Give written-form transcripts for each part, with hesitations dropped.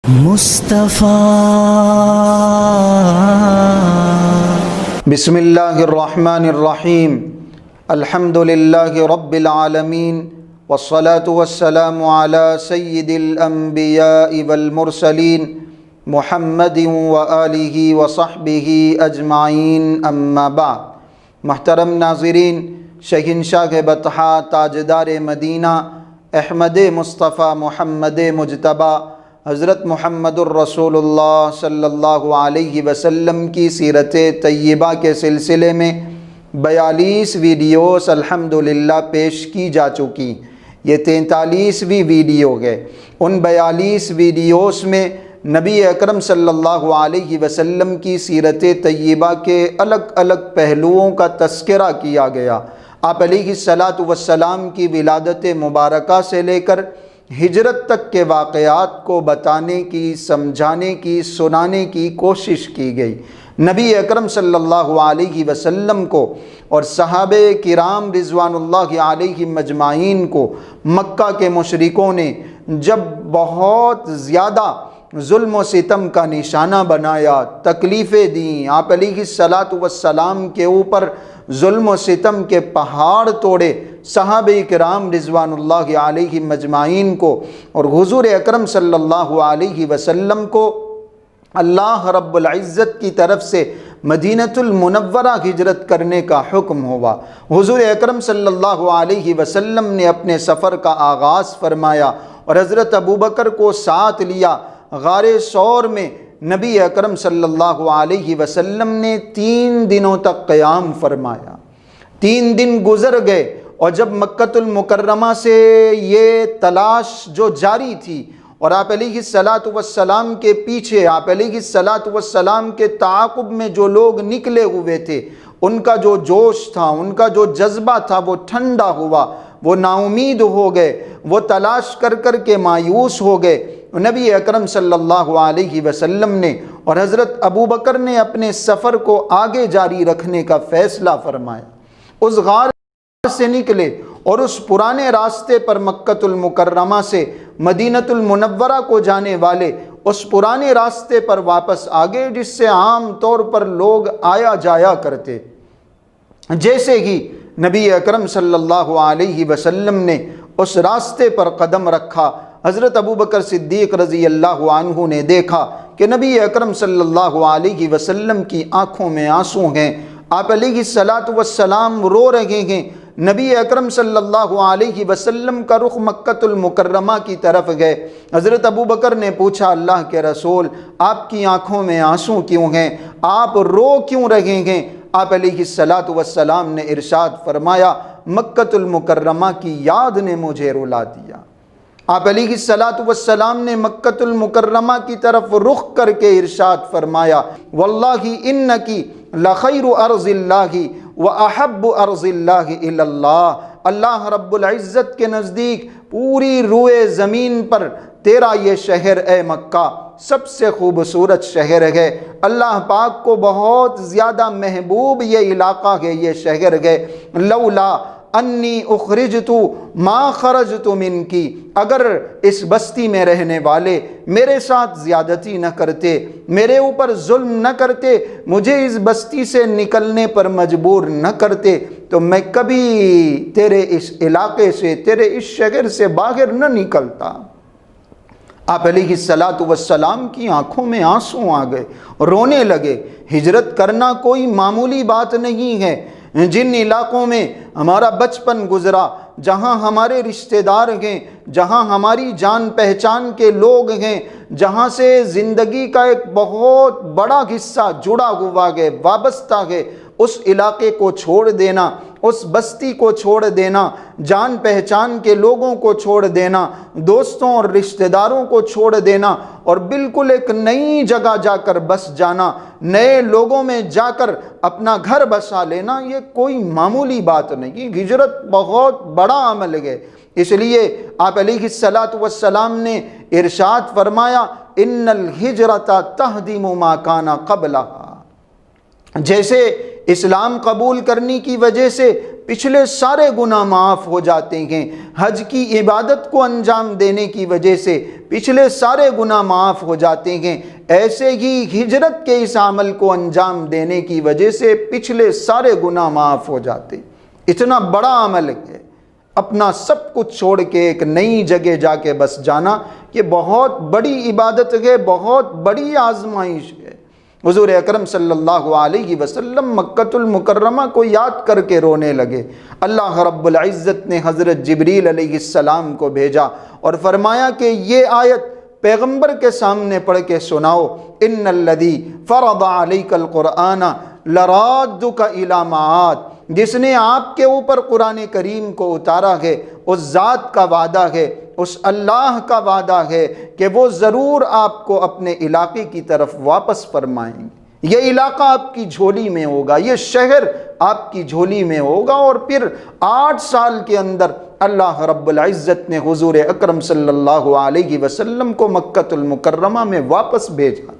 مصطفیٰ۔ بسم اللہ الرحمن الرحیم، الحمد للہ رب العالمین، والصلاة والسلام علی سید الانبیاء والمرسلین، محمد وآلہ وصحبہ اجمعین، اما بعد۔ محترم ناظرین، شہنشاہ بطحا، تاجدار مدینہ، احمد مصطفیٰ محمد مجتبیٰ حضرت محمد الرسول اللہ صلی اللہ علیہ وسلم کی سیرت طیبہ کے سلسلے میں 42 ویڈیوز الحمدللہ پیش کی جا چکی۔ یہ 43ویں ویڈیو ہے۔ ان 42 ویڈیوز میں نبی اکرم صلی اللہ علیہ وسلم کی سیرت طیبہ کے الگ الگ پہلوؤں کا تذکرہ کیا گیا۔ آپ علیہ الصلاۃ والسلام کی ولادت مبارکہ سے لے کر ہجرت تک کے واقعات کو بتانے کی، سمجھانے کی، سنانے کی کوشش کی گئی۔ نبی اکرم صلی اللہ علیہ وسلم کو اور صحابہ کرام رضوان اللہ علیہم اجمعین کو مکہ کے مشرکوں نے جب بہت زیادہ ظلم و ستم کا نشانہ بنایا، تکلیفیں دیں، آپ علیہ الصلاۃ والسلام کے اوپر ظلم و ستم کے پہاڑ توڑے، صحابہ کرام رضوان اللہ علیہم اجمعین کو اور حضور اکرم صلی اللہ علیہ وسلم کو اللہ رب العزت کی طرف سے مدینۃ المنورہ ہجرت کرنے کا حکم ہوا۔ حضور اکرم صلی اللہ علیہ وسلم نے اپنے سفر کا آغاز فرمایا اور حضرت ابوبکر کو ساتھ لیا۔ غار ثور میں نبی اکرم صلی اللہ علیہ وسلم نے 3 دنوں تک قیام فرمایا۔ 3 دن گزر گئے اور جب مکۃ المکرمہ سے یہ تلاش جو جاری تھی اور آپ علیہ الصلاۃ والسلام کے پیچھے، آپ علیہ الصلاۃ والسلام کے تعاقب میں جو لوگ نکلے ہوئے تھے، ان کا جو جوش تھا، ان کا جو جذبہ تھا، وہ ٹھنڈا ہوا، وہ نا امید ہو گئے، وہ تلاش کر کر کے مایوس ہو گئے۔ نبی اکرم صلی اللہ علیہ وسلم نے اور حضرت ابوبکر نے اپنے سفر کو آگے جاری رکھنے کا فیصلہ فرمایا۔ اس غار سے نکلے اور اس پرانے راستے پر مکۃ المکرمہ سے مدینۃ المنورہ کو جانے والے اس پرانے راستے پر واپس آگے، جس سے عام طور پر لوگ آیا جایا کرتے۔ جیسے ہی نبی اکرم صلی اللہ علیہ وسلم نے اس راستے پر قدم رکھا، حضرت ابوبکر صدیق رضی اللہ عنہ نے دیکھا کہ نبی اکرم صلی اللہ علیہ وسلم کی آنکھوں میں آنسو ہیں۔ آپ علیہ الصلاۃ والسلام رو رہے ہیں۔ نبی اکرم صلی اللہ علیہ وسلم کا رخ مکۃ المکرمہ کی طرف گئے۔ حضرت ابوبکر نے پوچھا، اللہ کے رسول، آپ کی آنکھوں میں آنسو کیوں ہیں؟ آپ رو کیوں رہے ہیں؟ آپ علیہ الصلاۃ والسلام نے ارشاد فرمایا، مکۃ المکرمہ کی یاد نے مجھے رلا دیا۔ آپ علیہ الصلاۃ والسلام نے مکۃ المکرمہ کی طرف رخ کر کے ارشاد فرمایا، واللہ انکی لخیر ارض اللہ واحب ارض اللہ الی اللہ۔ اللہ رب العزت کے نزدیک پوری روئے زمین پر تیرا یہ شہر اے مکہ سب سے خوبصورت شہر ہے۔ اللہ پاک کو بہت زیادہ محبوب یہ علاقہ ہے، یہ شہر ہے۔ لولا انی اخرجت ما خرجت منکی، اگر اس بستی میں رہنے والے میرے ساتھ زیادتی نہ کرتے، میرے اوپر ظلم نہ کرتے، مجھے اس بستی سے نکلنے پر مجبور نہ کرتے، تو میں کبھی تیرے اس علاقے سے، تیرے اس شہر سے باہر نہ نکلتا۔ آپ علیہ الصلاۃ والسلام کی آنکھوں میں آنسو آ گئے، رونے لگے۔ ہجرت کرنا کوئی معمولی بات نہیں ہے۔ جن علاقوں میں ہمارا بچپن گزرا، جہاں ہمارے رشتہ دار ہیں، جہاں ہماری جان پہچان کے لوگ ہیں، جہاں سے زندگی کا ایک بہت بڑا حصہ جڑا ہوا ہے، وابستہ ہے، اس علاقے کو چھوڑ دینا، اس بستی کو چھوڑ دینا، جان پہچان کے لوگوں کو چھوڑ دینا، دوستوں اور رشتہ داروں کو چھوڑ دینا اور بالکل ایک نئی جگہ جا کر بس جانا، نئے لوگوں میں جا کر اپنا گھر بسا لینا، یہ کوئی معمولی بات نہیں۔ ہجرت بہت بڑا عمل ہے۔ اس لیے آپ علیہ الصلاۃ والسلام نے ارشاد فرمایا، ان الہجرۃ تہدم ما کان قبلھا۔ جیسے اسلام قبول کرنے کی وجہ سے پچھلے سارے گناہ معاف ہو جاتے ہیں، حج کی عبادت کو انجام دینے کی وجہ سے پچھلے سارے گناہ معاف ہو جاتے ہیں، ایسے ہی ہجرت کے اس عمل کو انجام دینے کی وجہ سے پچھلے سارے گناہ معاف ہو جاتے۔ اتنا بڑا عمل ہے، اپنا سب کچھ چھوڑ کے ایک نئی جگہ جا کے بس جانا، یہ بہت بڑی عبادت ہے، بہت بڑی آزمائش ہے۔ حضور اکرم صلی اللہ علیہ وسلم مکۃ المکرمہ کو یاد کر کے رونے لگے۔ اللہ رب العزت نے حضرت جبریل علیہ السلام کو بھیجا اور فرمایا کہ یہ آیت پیغمبر کے سامنے پڑھ کے سناؤ، ان الذی فرض علیک القرآن لرادک الی معاد، جس نے آپ کے اوپر قرآن کریم کو اتارا ہے اس ذات کا وعدہ ہے، اس اللہ کا وعدہ ہے کہ وہ ضرور آپ کو اپنے علاقے کی طرف واپس فرمائیں گے۔ یہ علاقہ آپ کی جھولی میں ہوگا، یہ شہر آپ کی جھولی میں ہوگا، اور پھر 8 سال کے اندر اللہ رب العزت نے حضور اکرم صلی اللہ علیہ وسلم کو مکۃ المکرمہ میں واپس بھیجا۔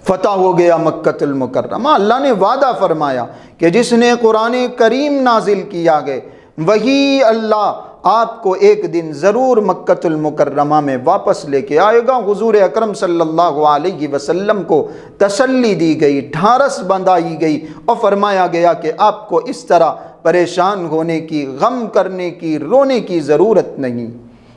فتح ہو گیا مکۃ المکرمہ۔ اللہ نے وعدہ فرمایا کہ جس نے قرآن کریم نازل کیا ہے وہی اللہ آپ کو ایک دن ضرور مکۃ المکرمہ میں واپس لے کے آئے گا۔ حضور اکرم صلی اللہ علیہ وسلم کو تسلی دی گئی، ڈھارس بندھائی گئی اور فرمایا گیا کہ آپ کو اس طرح پریشان ہونے کی، غم کرنے کی، رونے کی ضرورت نہیں۔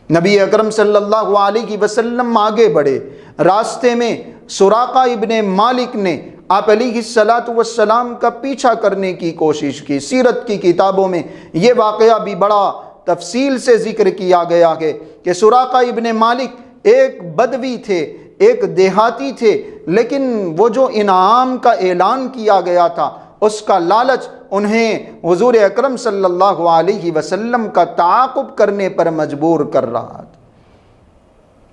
نبی اکرم صلی اللہ علیہ وسلم آگے بڑھے، راستے میں سراقہ ابن مالک نے آپ علیہ السلام کا پیچھا کرنے کی کوشش کی۔ سیرت کی کتابوں میں یہ واقعہ بھی بڑا تفصیل سے ذکر کیا گیا ہے کہ سراقہ ابن مالک ایک بدوی تھے، ایک دیہاتی تھے، لیکن وہ جو انعام کا اعلان کیا گیا تھا اس کا لالچ انہیں حضور اکرم صلی اللہ علیہ وسلم کا تعاقب کرنے پر مجبور کر رہا تھا۔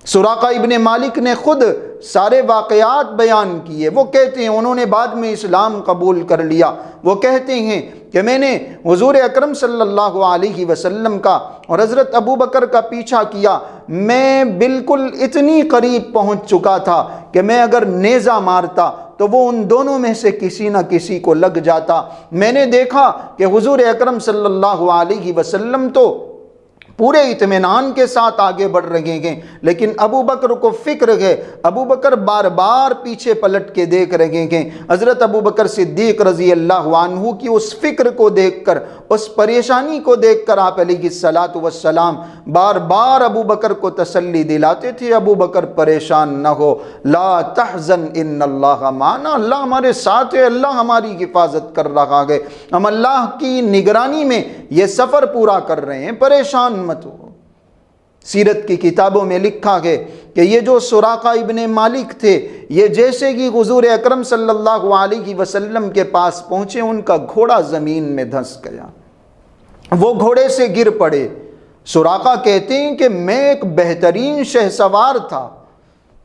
سراقہ ابن مالک نے خود سارے واقعات بیان کیے۔ وہ کہتے ہیں انہوں نے بعد میں اسلام قبول کر لیا۔ وہ کہتے ہیں کہ میں نے حضور اکرم صلی اللہ علیہ وسلم کا اور حضرت ابو بکر کا پیچھا کیا، میں بالکل اتنی قریب پہنچ چکا تھا کہ میں اگر نیزہ مارتا تو وہ ان دونوں میں سے کسی نہ کسی کو لگ جاتا۔ میں نے دیکھا کہ حضور اکرم صلی اللہ علیہ وسلم تو پورے اطمینان کے ساتھ آگے بڑھ رہے ہیں، لیکن ابو بکر کو فکر ہے، ابو بکر بار بار پیچھے پلٹ کے دیکھ رہے ہیں۔ حضرت ابو بکر صدیق رضی اللہ عنہ کی اس فکر کو دیکھ کر، اس پریشانی کو دیکھ کر آپ علیہ السلام بار بار ابو بکر کو تسلی دلاتے تھے، ابو بکر پریشان نہ ہو، لا تحزن ان اللہ معنا، اللہ ہمارے ساتھ ہے، اللہ ہماری حفاظت کر رہا ہے، ہم اللہ کی نگرانی میں یہ سفر پورا کر رہے ہیں، پریشان مت ہو۔ سیرت کی کتابوں میں لکھا ہے کہ یہ جو سراقہ ابن مالک تھے، یہ جیسے ہی حضور اکرم صلی اللہ علیہ وسلم کے پاس پہنچے ان کا گھوڑا زمین میں دھنس گیا، وہ گھوڑے سے گر پڑے۔ سراقہ کہتے ہیں کہ میں ایک بہترین شہسوار تھا،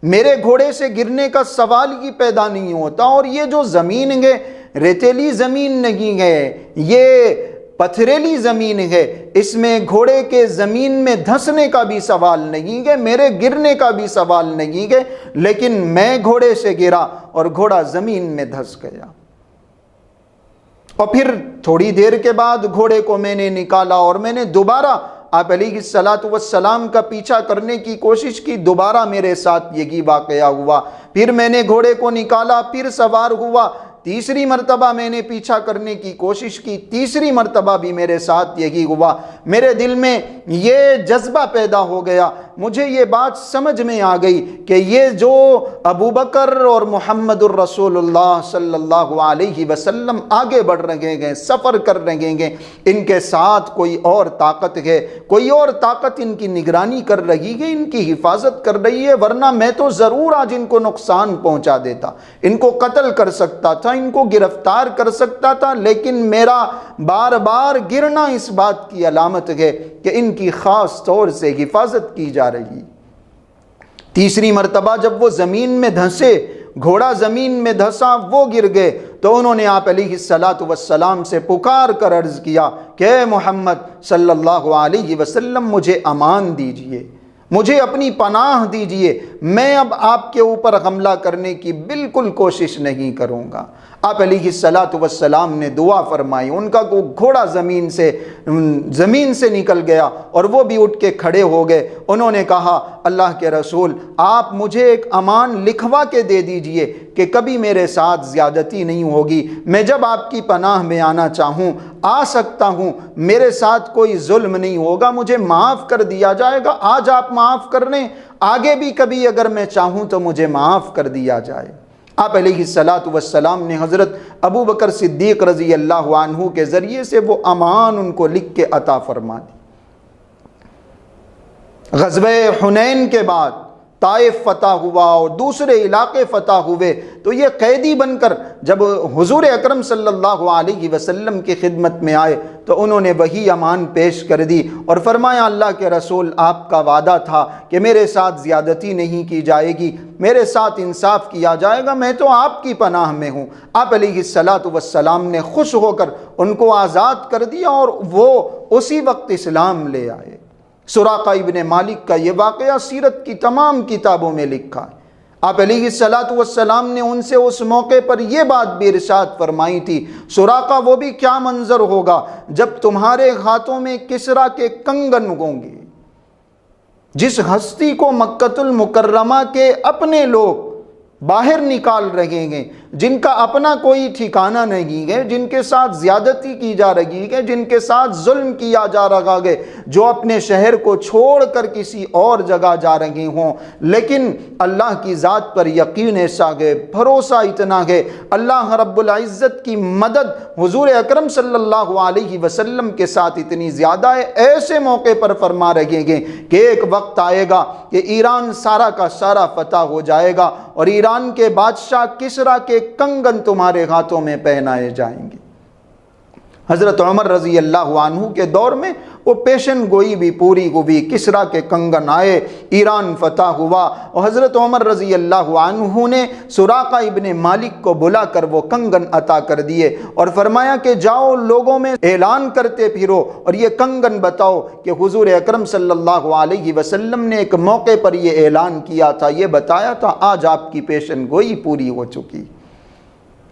میرے گھوڑے سے گرنے کا سوال ہی پیدا نہیں ہوتا، اور یہ جو زمین ہے ریتیلی زمین نہیں ہے، یہ پتھریلی زمین ہے، اس میں گھوڑے کے زمین میں دھنسنے کا بھی سوال نہیں ہے، میرے گرنے کا بھی سوال نہیں ہے، لیکن میں گھوڑے سے گرا اور گھوڑا زمین میں دھنس گیا۔ اور پھر تھوڑی دیر کے بعد گھوڑے کو میں نے نکالا اور میں نے دوبارہ آپ علیہ السلام کا پیچھا کرنے کی کوشش کی، دوبارہ میرے ساتھ یہی واقعہ ہوا۔ پھر میں نے گھوڑے کو نکالا، پھر سوار ہوا، تیسری مرتبہ میں نے پیچھا کرنے کی کوشش کی، تیسری مرتبہ بھی میرے ساتھ یہی ہوا۔ میرے دل میں یہ جذبہ پیدا ہو گیا، مجھے یہ بات سمجھ میں آ گئی کہ یہ جو ابو بکر اور محمد الرسول اللہ صلی اللہ علیہ وسلم آگے بڑھ رہے ہیں، سفر کر رہے ہیں، ان کے ساتھ کوئی اور طاقت ہے، کوئی اور طاقت ان کی نگرانی کر رہی ہے، ان کی حفاظت کر رہی ہے، ورنہ میں تو ضرور آج ان کو نقصان پہنچا دیتا، ان کو قتل کر سکتا تھا، ان کو گرفتار کر سکتا تھا، لیکن میرا بار بار گرنا اس بات کی علامت ہے کہ ان کی خاص طور سے حفاظت کی جا رہی۔ تیسری مرتبہ جب وہ زمین میں دھنسے، گھوڑا زمین میں دھنسا، وہ گر گئے، تو انہوں نے آپ علیہ السلام سے پکار کر عرض کیا کہ اے محمد صلی اللہ علیہ وسلم مجھے امان دیجئے، مجھے اپنی پناہ دیجئے، میں اب آپ کے اوپر حملہ کرنے کی بالکل کوشش نہیں کروں گا۔ آپ علیہ الصلاۃ والسلام نے دعا فرمائی، ان کا گھوڑا زمین سے نکل گیا اور وہ بھی اٹھ کے کھڑے ہو گئے۔ انہوں نے کہا اللہ کے رسول آپ مجھے ایک امان لکھوا کے دے دیجئے کہ کبھی میرے ساتھ زیادتی نہیں ہوگی، میں جب آپ کی پناہ میں آنا چاہوں آ سکتا ہوں، میرے ساتھ کوئی ظلم نہیں ہوگا، مجھے معاف کر دیا جائے گا، آج آپ معاف کر لیں، آگے بھی کبھی اگر میں چاہوں تو مجھے معاف کر دیا جائے۔ آپ علیہ الصلاۃ والسلام نے حضرت ابو بکر صدیق رضی اللہ عنہ کے ذریعے سے وہ امان ان کو لکھ کے عطا فرما دی۔ غزوہ حنین کے بعد طائف فتح ہوا اور دوسرے علاقے فتح ہوئے تو یہ قیدی بن کر جب حضور اکرم صلی اللہ علیہ وسلم کی خدمت میں آئے تو انہوں نے وہی امان پیش کر دی اور فرمایا اللہ کے رسول آپ کا وعدہ تھا کہ میرے ساتھ زیادتی نہیں کی جائے گی، میرے ساتھ انصاف کیا جائے گا، میں تو آپ کی پناہ میں ہوں۔ آپ علیہ الصلاۃ والسلام نے خوش ہو کر ان کو آزاد کر دیا اور وہ اسی وقت اسلام لے آئے۔ سراقہ ابن مالک کا یہ واقعہ سیرت کی تمام کتابوں میں لکھا ہے۔ آپ علیہ الصلاۃ والسلام نے ان سے اس موقع پر یہ بات بھی ارشاد فرمائی تھی، سراقہ وہ بھی کیا منظر ہوگا جب تمہارے ہاتھوں میں کسریٰ کے کنگن ہوں گے۔ جس ہستی کو مکۃ المکرمہ کے اپنے لوگ باہر نکال رہے ہیں، جن کا اپنا کوئی ٹھکانہ نہیں ہے، جن کے ساتھ زیادتی کی جا رہی ہے، جن کے ساتھ ظلم کیا جا رہا ہے، جو اپنے شہر کو چھوڑ کر کسی اور جگہ جا رہے ہوں، لیکن اللہ کی ذات پر یقین ایسا ہے، بھروسہ اتنا ہے، اللہ رب العزت کی مدد حضور اکرم صلی اللہ علیہ وسلم کے ساتھ اتنی زیادہ ہے، ایسے موقع پر فرما رہے ہیں کہ ایک وقت آئے گا کہ ایران سارا کا سارا فتح ہو جائے گا اور ایران کے بادشاہ کسریٰ کے کنگن تمہارے ہاتھوں میں پہنائے جائیں گے۔ حضرت عمر رضی اللہ عنہ کے دور میں وہ پیشن گوئی بھی پوری ہوئی، کسریٰ کے کنگن آئے، ایران فتح ہوا اور حضرت عمر رضی اللہ عنہ نے سراقہ ابن مالک کو بلا کر وہ کنگن عطا کر دیے اور فرمایا کہ جاؤ لوگوں میں اعلان کرتے پھرو اور یہ کنگن بتاؤ کہ حضور اکرم صلی اللہ علیہ وسلم نے ایک موقع پر یہ اعلان کیا تھا، یہ بتایا تھا، آج آپ کی پیشن گوئی پوری ہو چکی۔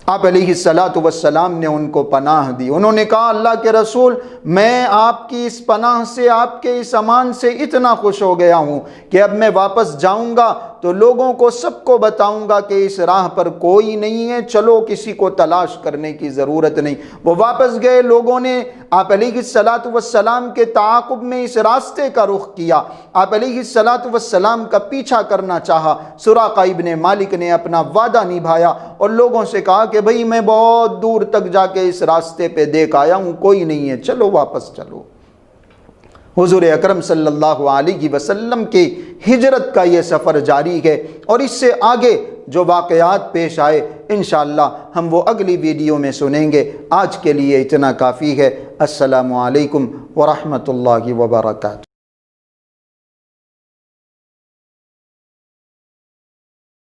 آپ علیہ الصلاۃ والسلام نے ان کو پناہ دی، انہوں نے کہا اللہ کے رسول میں آپ کی اس پناہ سے، آپ کے اس امان سے اتنا خوش ہو گیا ہوں کہ اب میں واپس جاؤں گا تو لوگوں کو سب کو بتاؤں گا کہ اس راہ پر کوئی نہیں ہے، چلو کسی کو تلاش کرنے کی ضرورت نہیں۔ وہ واپس گئے، لوگوں نے آپ علیہ الصلاۃ والسلام کے تعاقب میں اس راستے کا رخ کیا، آپ علیہ الصلاۃ والسلام کا پیچھا کرنا چاہا۔ سراقہ ابن مالک نے اپنا وعدہ نبھایا اور لوگوں سے کہا کہ بھئی میں بہت دور تک جا کے اس راستے پہ دیکھ آیا ہوں، کوئی نہیں ہے، چلو واپس چلو۔ حضور اکرم صلی اللہ علیہ وسلم کی ہجرت کا یہ سفر جاری ہے اور اس سے آگے جو واقعات پیش آئے انشاءاللہ ہم وہ اگلی ویڈیو میں سنیں گے۔ آج کے لیے اتنا کافی ہے۔ السلام علیکم ورحمۃ اللہ وبرکاتہ۔